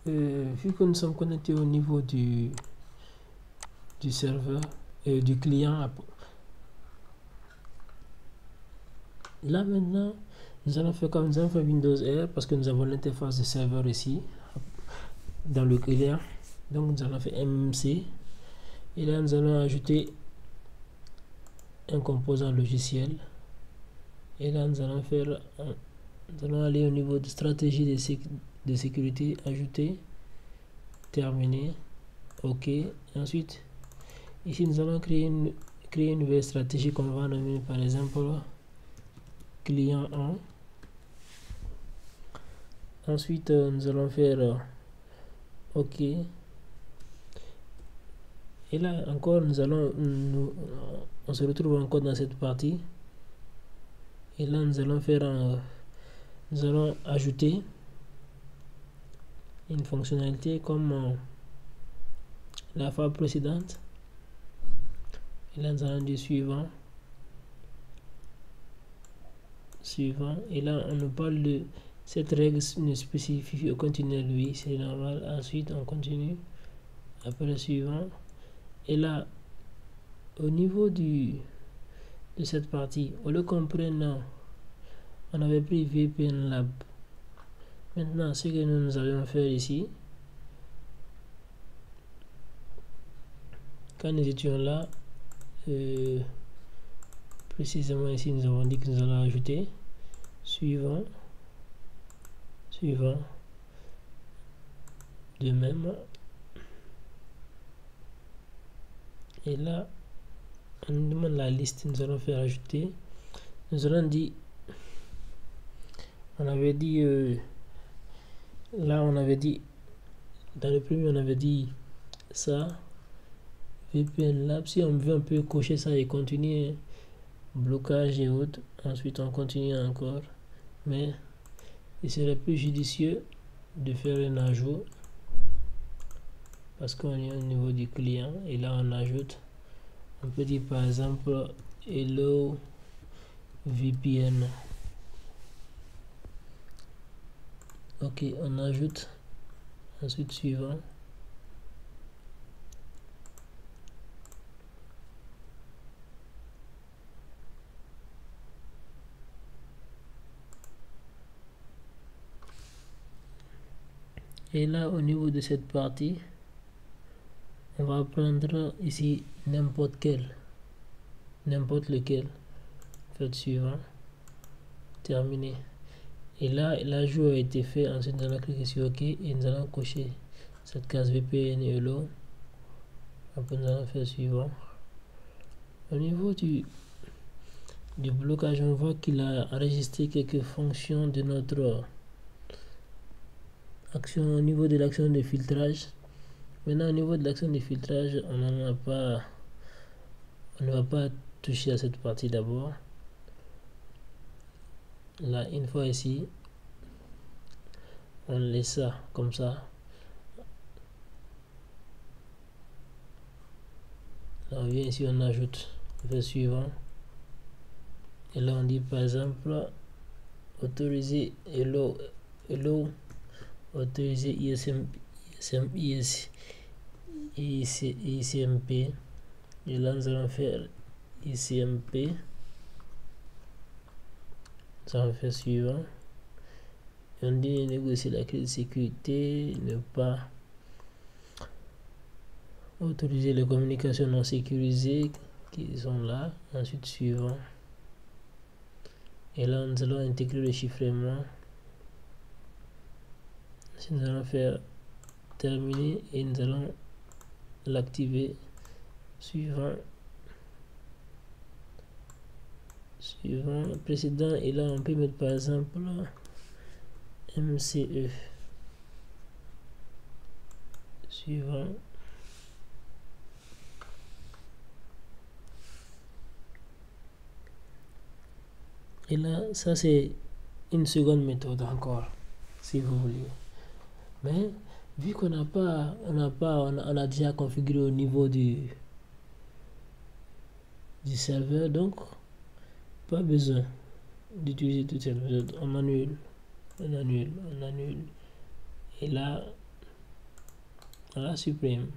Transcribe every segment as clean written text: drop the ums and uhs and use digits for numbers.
vu que nous sommes connectés au niveau du serveur et du client, là maintenant, nous allons faire comme nous allons faire Windows R parce que nous avons l'interface de serveur ici dans le client. Donc nous allons faire MMC et là nous allons ajouter un composant logiciel et là nous allons aller au niveau de stratégie de sécurité, ajouter, terminer, ok. Ensuite ici nous allons créer une nouvelle stratégie qu'on va nommer par exemple client 1. Ensuite nous allons faire ok et là encore on se retrouve encore dans cette partie et là nous allons ajouter une fonctionnalité comme la fois précédente et là nous allons dire suivant et là on nous parle de cette règle ne spécifie aucun tunnel, oui c'est normal. Ensuite on continue après le suivant et là au niveau de cette partie au lieu qu'on prenne on avait pris VPN Lab. Maintenant ce que nous allons faire ici, quand nous étions là précisément ici nous avons dit que nous allons ajouter suivant de même et là on nous demande la liste, nous allons faire ajouter, nous allons dire on avait dit là on avait dit dans le premier on avait dit ça VPN Lab, si on veut on peut cocher ça et continuer blocage et autres. Ensuite on continue encore, mais il serait plus judicieux de faire un ajout parce qu'on est au niveau du client et là on ajoute, on peut dire par exemple hello VPN. Ok, on ajoute, ensuite suivant et là au niveau de cette partie on va prendre ici n'importe lequel, faites suivant, terminé et là l'ajout a été fait. Ensuite nous allons cliquer sur ok et nous allons cocher cette case VPN et hello. Après nous allons faire suivant. Au niveau du blocage on voit qu'il a enregistré quelques fonctions de notre action au niveau de l'action de filtrage. Maintenant au niveau de l'action de filtrage on ne va pas toucher à cette partie d'abord. Là une fois ici on laisse ça comme ça. Là on vient ici on ajoute, on fait suivant et là on dit par exemple autoriser hello autoriser ICMP et là nous allons faire ICMP, nous allons faire suivant et on dit négocier la clé de sécurité, ne pas autoriser les communications non sécurisées qui sont là. Ensuite suivant et là nous allons intégrer le chiffrement. Ensuite nous allons faire terminer et nous allons l'activer. Suivant précédent et là on peut mettre par exemple MCE. Suivant et là ça c'est une seconde méthode encore si vous voulez, mais vu qu'on a déjà configuré au niveau du serveur, donc pas besoin d'utiliser toute cette méthode. On annule et là on la supprime.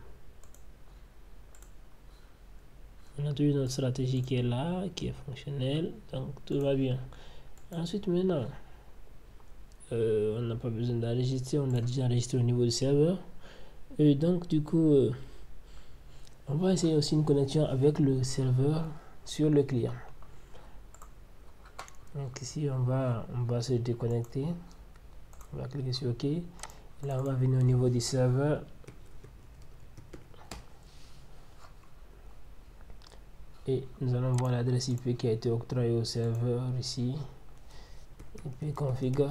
On a toujours notre stratégie qui est là, qui est fonctionnelle, donc tout va bien. Ensuite, maintenant, on n'a pas besoin d'enregistrer, on a déjà enregistré au niveau du serveur. Et donc, du coup, on va essayer aussi une connexion avec le serveur sur le client. Donc ici, on va se déconnecter. On va cliquer sur OK. Et là, on va venir au niveau du serveur. Et nous allons voir l'adresse IP qui a été octroyée au serveur ici. Et puis configure.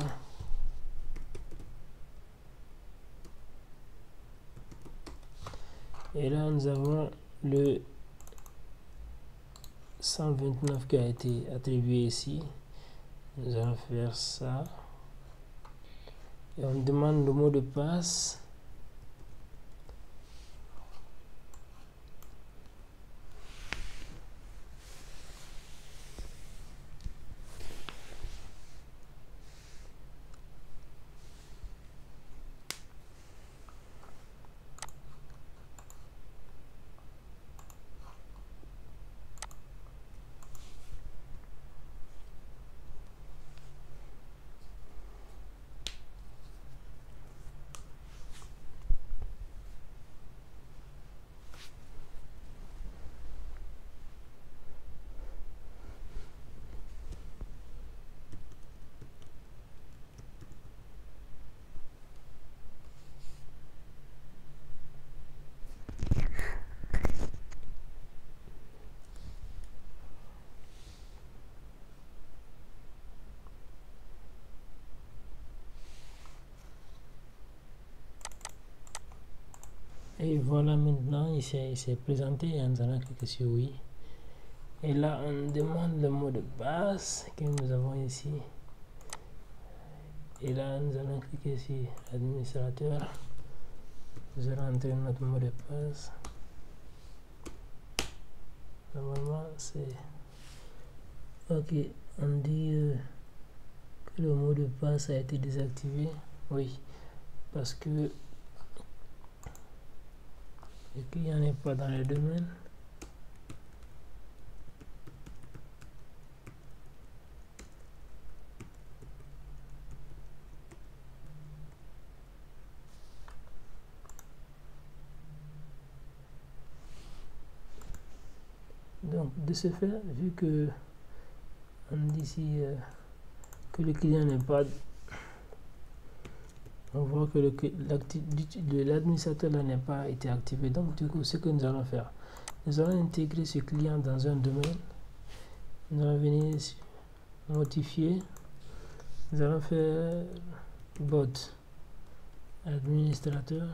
Et là, nous avons le 129 qui a été attribué ici. Nous allons faire ça. Et on demande le mot de passe. Et voilà, maintenant il s'est présenté et nous allons cliquer sur oui. Et là on demande le mot de passe que nous avons ici. Et là nous allons cliquer sur administrateur. Nous allons entrer notre mot de passe. Normalement c'est ok. On dit que le mot de passe a été désactivé. Oui, parce que le client n'est pas dans le domaine. Donc de ce fait, vu que on dit ici que le client n'est pas, on voit que l'administrateur n'est pas été activé. Donc du coup, ce que nous allons faire, nous allons intégrer ce client dans un domaine. Nous allons venir sur modifier. Nous allons faire bot administrateur.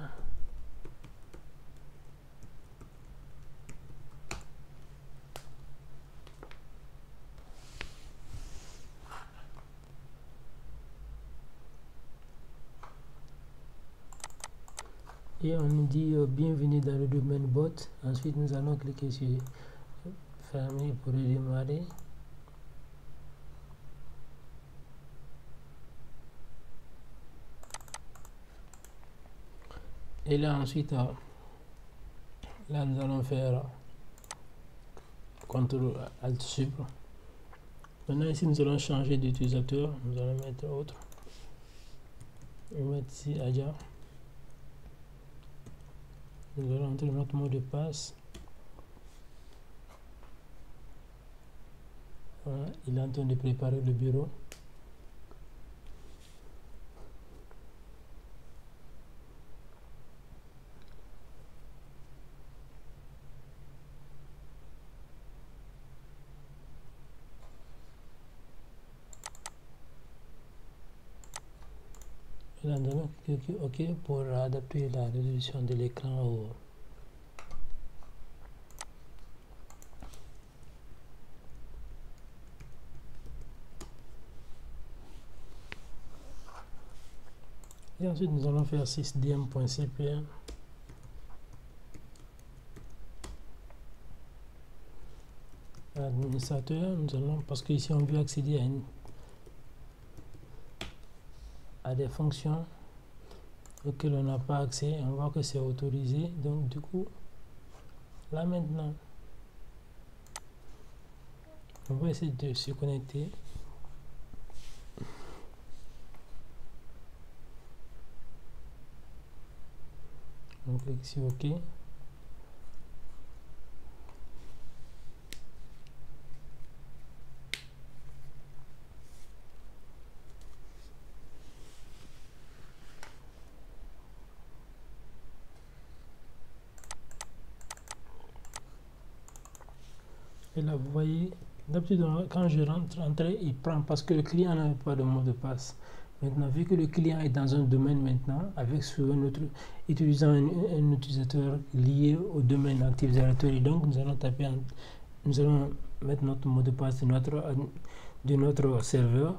Et on nous dit bienvenue dans le domaine bot. Ensuite, nous allons cliquer sur fermer pour redémarrer. Et là, ensuite, là, nous allons faire CTRL ALT SUP. Maintenant, ici, nous allons changer d'utilisateur. Nous allons mettre autre. On va mettre ici Adja. Nous allons entrer notre mot de passe. Voilà, il est en train de préparer le bureau. Et là, nous allons cliquer OK pour adapter la résolution de l'écran au et ensuite nous allons faire sysdm.cpm. Administrateur, nous allons, parce que ici on veut accéder à des fonctions, auquel on n'a pas accès. On voit que c'est autorisé. Donc du coup, là maintenant, on va essayer de se connecter. On clique sur OK. Et là, vous voyez, d'habitude, quand je rentre, il prend parce que le client n'a pas de mot de passe. Maintenant, vu que le client est dans un domaine maintenant, avec sur un autre, utilisant un utilisateur lié au domaine Active Directory, donc nous allons taper, nous allons mettre notre mot de passe de notre serveur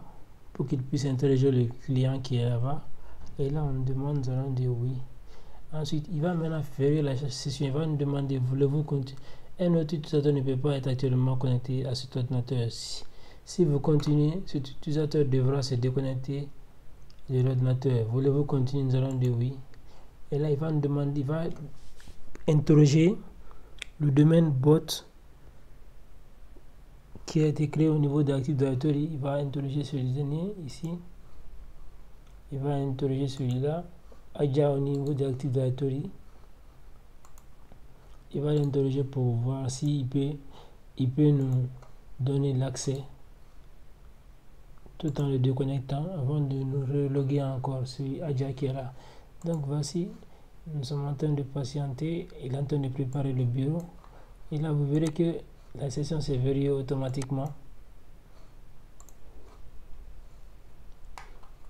pour qu'il puisse interroger le client qui est là-bas. Et là, on demande, nous allons dire oui. Ensuite, il va maintenant faire la session, il va nous demander, voulez-vous continuer? Un autre utilisateur ne peut pas être actuellement connecté à cet ordinateur. Si vous continuez, cet utilisateur devra se déconnecter de l'ordinateur. Voulez-vous continuer? Nous allons dire oui. Et là, il va nous demander, il va interroger le domaine bot qui a été créé au niveau d'Active Directory. Il va interroger celui-là ici. Il va interroger celui-là. Aja au niveau d'Active Directory. Il va l'interroger pour voir s'il peut nous donner l'accès tout en le déconnectant avant de nous reloguer encore sur Aja qui est là. Donc voici, nous sommes en train de patienter, il est en train de préparer le bureau. Et là vous verrez que la session s'est verrouillée automatiquement.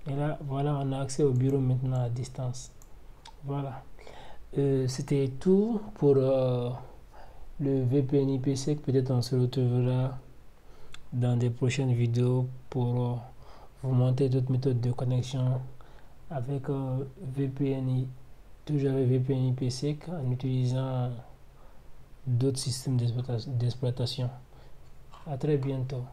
Et là voilà, on a accès au bureau maintenant à distance. Voilà. C'était tout pour le VPN IPsec. Peut-être on se retrouvera dans des prochaines vidéos pour vous montrer d'autres méthodes de connexion avec VPN, toujours avec VPN IPsec, en utilisant d'autres systèmes d'exploitation. À très bientôt.